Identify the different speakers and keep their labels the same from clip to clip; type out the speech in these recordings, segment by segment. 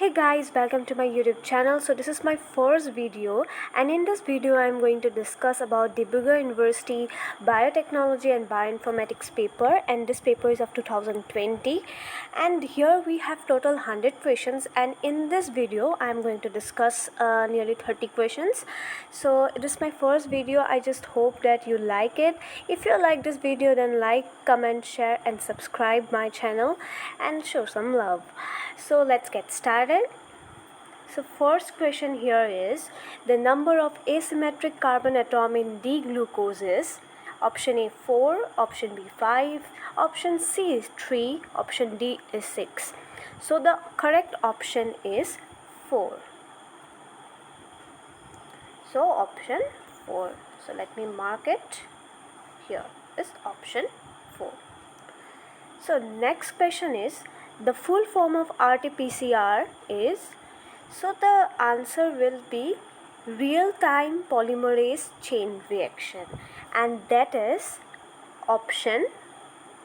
Speaker 1: Hey guys, welcome to my YouTube channel. So this is my first video, and in this video I am going to discuss about Dibrugarh University Biotechnology and Bioinformatics paper, and this paper is of 2020, and here we have total 100 questions, and in this video I am going to discuss nearly 30 questions. So it is my first video. I just hope that you like it. If you like this video, then like, comment, share and subscribe my channel and show some love. So let's get started. So first question here is the number of asymmetric carbon atom in D-glucose is option A 4, option B 5, option C is 3, option D is 6. So the correct option is 4. So option 4. So let me mark it. Here is option 4. So next question is the full form of RT-PCR is, so the answer will be real-time polymerase chain reaction, and that is option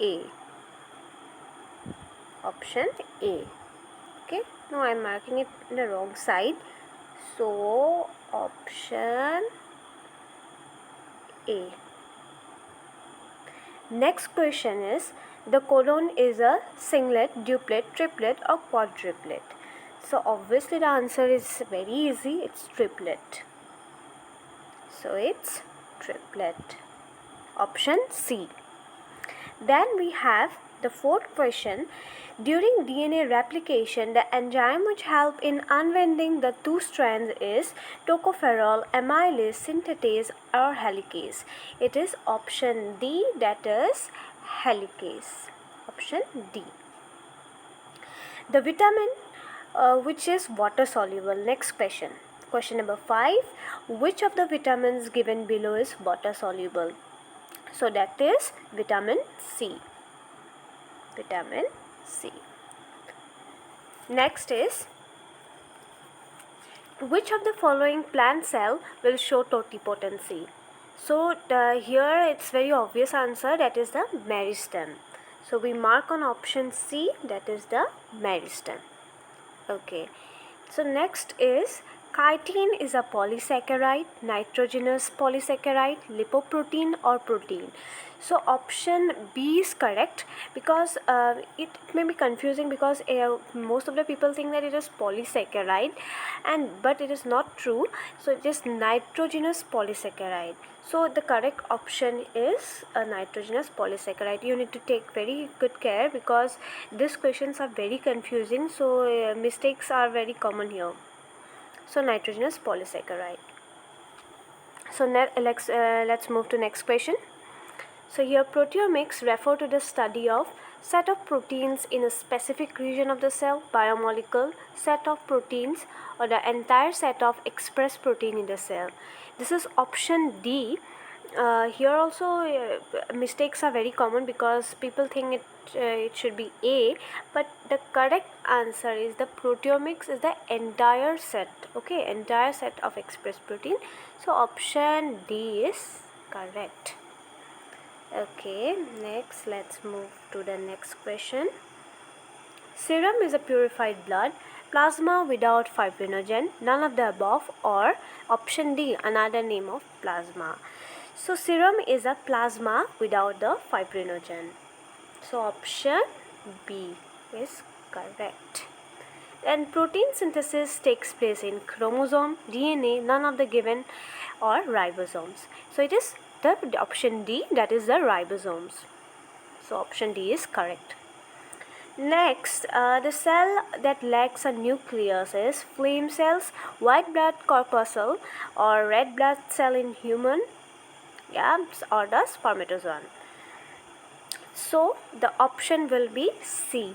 Speaker 1: A. Option A. Okay, now I am marking it in the wrong side. So option A. Next question is the colon is a singlet, duplet, triplet or quadruplet. So obviously the answer is very easy, it's triplet. So it's triplet. Option C. Then we have the fourth question. During DNA replication, the enzyme which help in unwinding the two strands is tocopherol, amylase, synthetase or helicase. It is option D, that is helicase. Option D. The vitamin which is water soluble. Next question. Question number 5. Which of the vitamins given below is water soluble? So that is vitamin C. Vitamin C. Next is which of the following plant cell will show totipotency? So here it's very obvious answer, that is the meristem. So we mark on option C, that is the meristem. Okay, so next is chitin is a polysaccharide, nitrogenous polysaccharide, lipoprotein or protein. So option B is correct, because it may be confusing, because most of the people think that it is polysaccharide, but it is not true. So it is nitrogenous polysaccharide. So the correct option is a nitrogenous polysaccharide. You need to take very good care, because these questions are very confusing, so mistakes are very common here. So nitrogenous polysaccharide. So let's move to next question. So here proteomics refer to the study of set of proteins in a specific region of the cell, biomolecule, set of proteins, or the entire set of expressed protein in the cell. This is option D. Here also mistakes are very common, because people think it should be A, but the correct answer is the proteomics is the entire set. Okay, entire set of expressed protein. So option D is correct. Okay, next let's move to the next question. Serum is a purified blood, plasma without fibrinogen, none of the above, or option D, another name of plasma. So serum is a plasma without the fibrinogen. So option B is correct. And protein synthesis takes place in chromosome, DNA, none of the given, or ribosomes. So it is the option D, that is the ribosomes. So option D is correct. Next, the cell that lacks a nucleus is flame cells, white blood corpuscle, or red blood cell in human, or the spermatozoon. So the option will be C.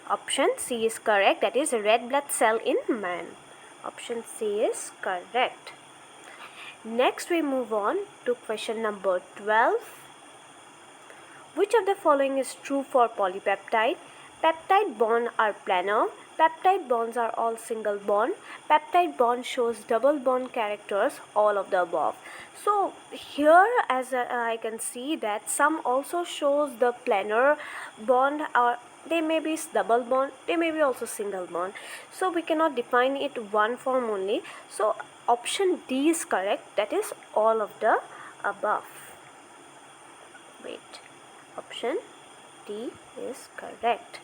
Speaker 1: Option C is correct, that is a red blood cell in man. Option C is correct. Next we move on to question number 12. Which of the following is true for polypeptide? Peptide bonds are planar. Peptide bonds are all single bond. Peptide bond shows double bond characters, all of the above. So here as I can see that some also shows the planar bond, or They may be double bond, they may be also single bond. So we cannot define it one form only. So option D is correct, that is all of the above. Wait, option D is correct.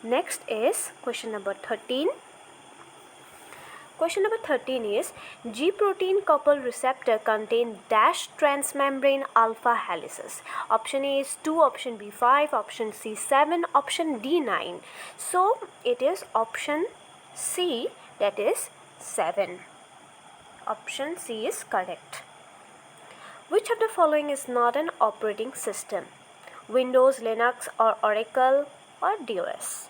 Speaker 1: Next is question number 13. Question number 13 is G protein couple receptor contain dash transmembrane alpha helices. Option A is 2, option B 5, option C 7, option D 9. So it is option C, that is 7. Option C is correct. Which of the following is not an operating system? Windows, Linux, or Oracle, or DOS?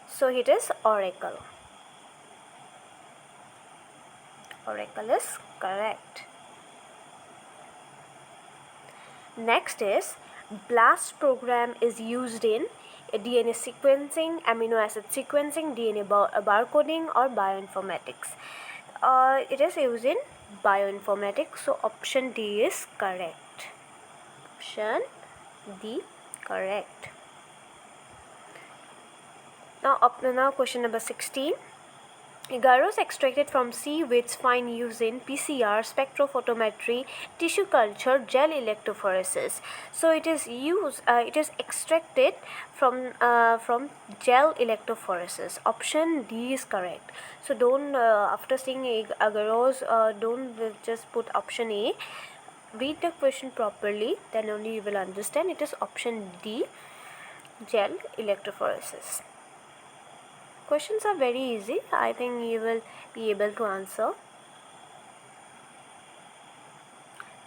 Speaker 1: So it is Oracle. Oracle is correct. Next is BLAST program is used in DNA sequencing, amino acid sequencing, DNA barcoding, or bioinformatics. It is used in bioinformatics, so option D is correct. Option D correct. Now question number 16. Agarose extracted from seaweeds find use in PCR, spectrophotometry, tissue culture, gel electrophoresis. So it is extracted from gel electrophoresis. Option D is correct. So don't after seeing agarose, don't just put option A. Read the question properly, then only you will understand. It is option D, gel electrophoresis. Questions are very easy. I think you will be able to answer.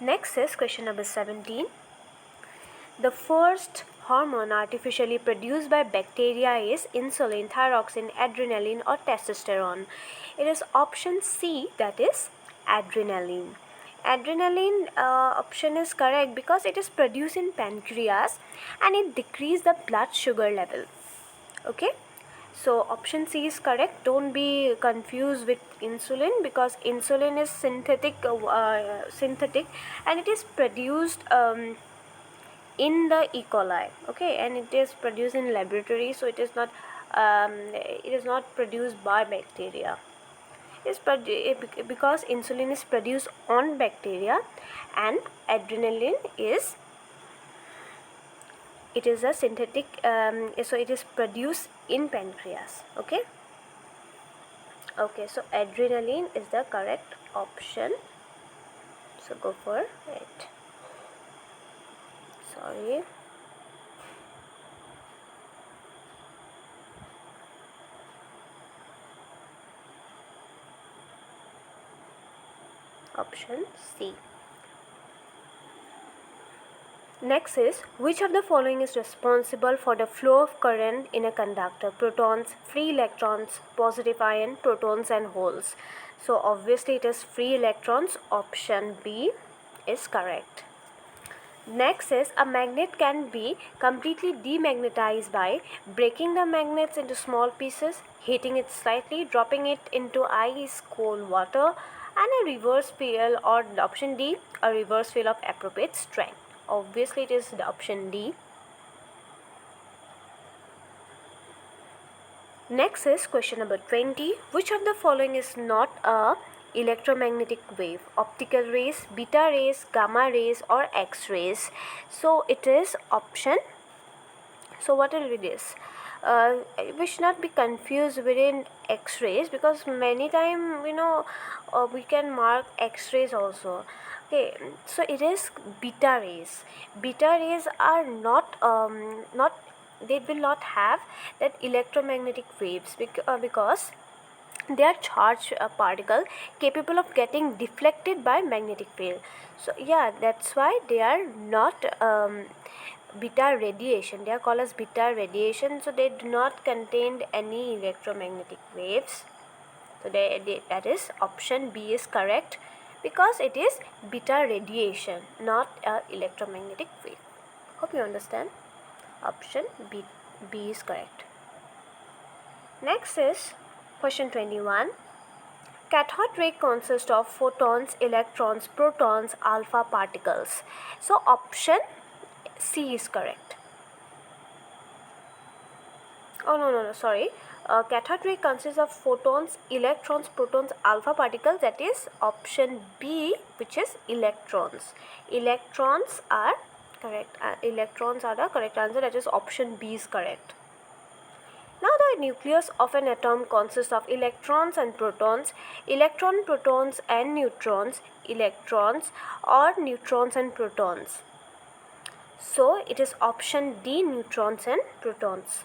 Speaker 1: Next is question number 17. The first hormone artificially produced by bacteria is insulin, thyroxine, adrenaline, or testosterone. It is option C, that is adrenaline. Adrenaline option is correct because it is produced in pancreas and it decreases the blood sugar level. Okay. So option C is correct. Don't be confused with insulin because insulin is synthetic and it is produced in the E. coli. Okay, and it is produced in laboratory, so it is not produced by bacteria. Because insulin is produced on bacteria and adrenaline is a synthetic, so it is produced in pancreas. Okay, so adrenaline is the correct option, so go for it. Sorry. Option C. Next is, which of the following is responsible for the flow of current in a conductor? Protons, free electrons, positive ion, protons and holes. So obviously it is free electrons. Option B is correct. Next is, a magnet can be completely demagnetized by breaking the magnets into small pieces, heating it slightly, dropping it into ice cold water, and a reverse field, or option D, a reverse field of appropriate strength. Obviously it is the option D. Next is question number 20. Which of the following is not a electromagnetic wave? Optical rays, beta rays, gamma rays, or X-rays? So it is option. So what will be this? We should not be confused within X-rays because many times we can mark X-rays also. Okay, so it is beta rays. Beta rays are not they will not have that electromagnetic waves because they are charged particle capable of getting deflected by magnetic field. So yeah, that's why they are not beta radiation. They are called as beta radiation. So they do not contain any electromagnetic waves. So that is option B is correct because it is beta radiation, not electromagnetic wave. Hope you understand. Option B is correct. Next is question 21. Cathode ray consists of photons, electrons, protons, alpha particles. So option C is correct. Oh, no, sorry. Cathode ray consists of photons, electrons, protons, alpha particles. That is option B, which is electrons. Electrons are correct. Electrons are the correct answer. That is option B is correct. Now the nucleus of an atom consists of electrons and protons, protons and neutrons, electrons or neutrons and protons. So it is option D, neutrons and protons.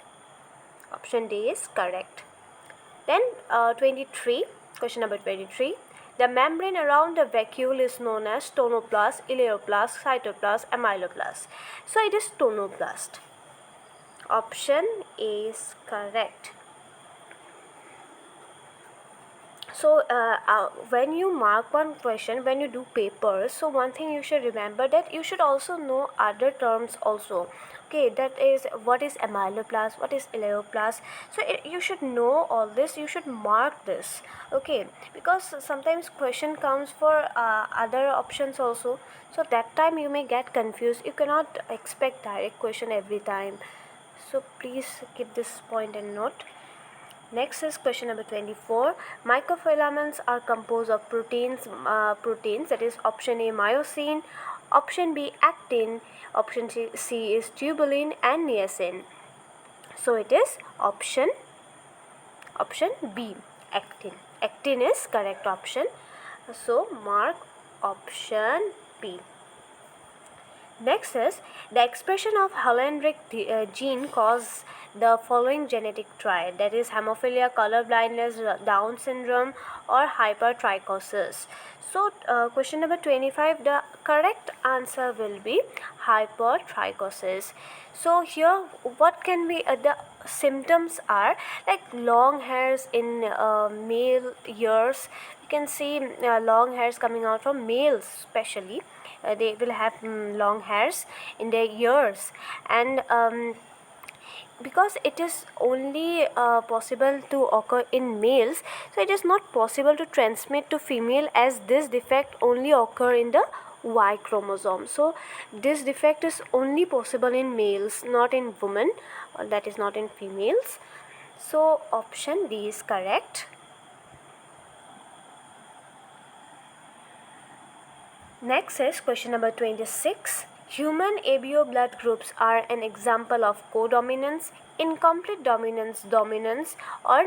Speaker 1: Option D is correct. Then 23, question number 23. The membrane around the vacuole is known as tonoplast, elaioplast, cytoplast, amyloplast. So it is tonoplast. Option A is correct. So when you mark one question, when you do papers, so one thing you should remember that you should also know other terms also. Okay, that is what is amyloplast, what is elaioplast. So you should know all this, you should mark this. Okay, because sometimes question comes for other options also. So that time you may get confused. You cannot expect direct question every time. So please keep this point in note. Next is question number 24. Microfilaments are composed of proteins, that is option A myosin, option B actin, option C is tubulin and niacin. So it is option B, actin. Actin is correct option. So mark option B. Next is the expression of Hallenrich gene causes the following genetic triad, that is hemophilia, color blindness, Down syndrome or hypertrichosis. So question number 25, the correct answer will be hypertrichosis. So here what can be the symptoms are like long hairs in male ears. You can see long hairs coming out from males especially. They will have long hairs in their ears, and because it is only possible to occur in males, so it is not possible to transmit to female, as this defect only occur in the Y chromosome. So this defect is only possible in males, not in women, that is not in females. So option D is correct. Next is question number 26. Human ABO blood groups are an example of codominance, incomplete dominance, dominance, or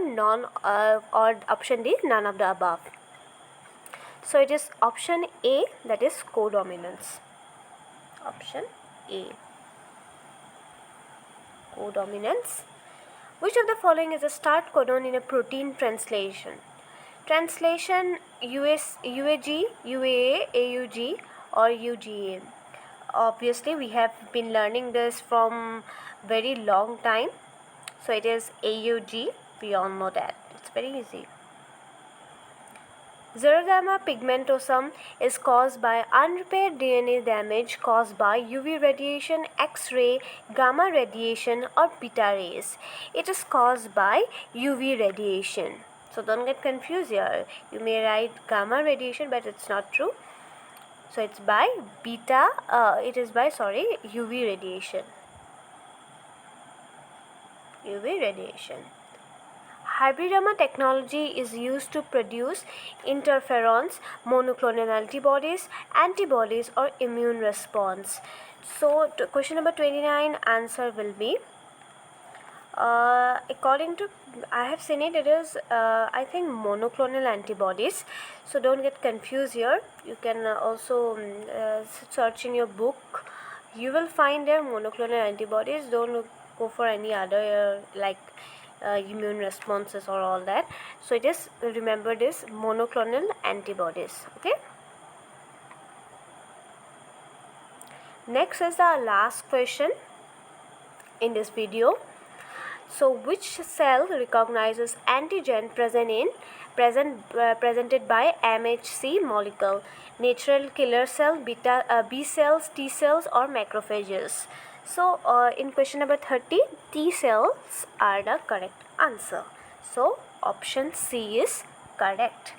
Speaker 1: or option D, none of the above. So it is option A, that is codominance. Option A, codominance. Which of the following is a start codon in a protein translation? Translation UAG, UAA, AUG or UGA. Obviously we have been learning this from very long time. So it is AUG, we all know that. It's very easy. Xeroderma pigmentosum is caused by unrepaired DNA damage caused by UV radiation, X-ray, gamma radiation or beta rays. It is caused by UV radiation. So don't get confused here. You may write gamma radiation, but it's not true. So it's by UV radiation. UV radiation. Hybridoma technology is used to produce interferons, monoclonal antibodies or immune response. So question number 29 answer will be according to I have seen it is I think monoclonal antibodies. So don't get confused here. You can also search in your book. You will find there monoclonal antibodies. Don't go for any other immune responses or all that. So it is, remember this, monoclonal antibodies. Okay. Next is the last question in this video. So which cell recognizes antigen presented by MHC molecule? Natural killer cell, B cells, T cells or macrophages? So in question number 30, T cells are the correct answer. So option C is correct.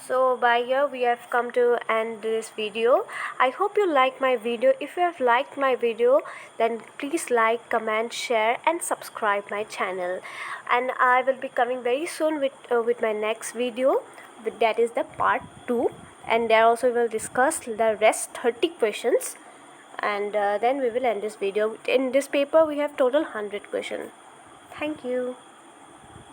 Speaker 1: So by here we have come to end this video. I hope you like my video. If you have liked my video, then please like, comment, share and subscribe my channel. And I will be coming very soon with my next video. That is the part 2, and there also we will discuss the rest 30 questions, and then we will end this video. In this paper we have total 100 questions. Thank you.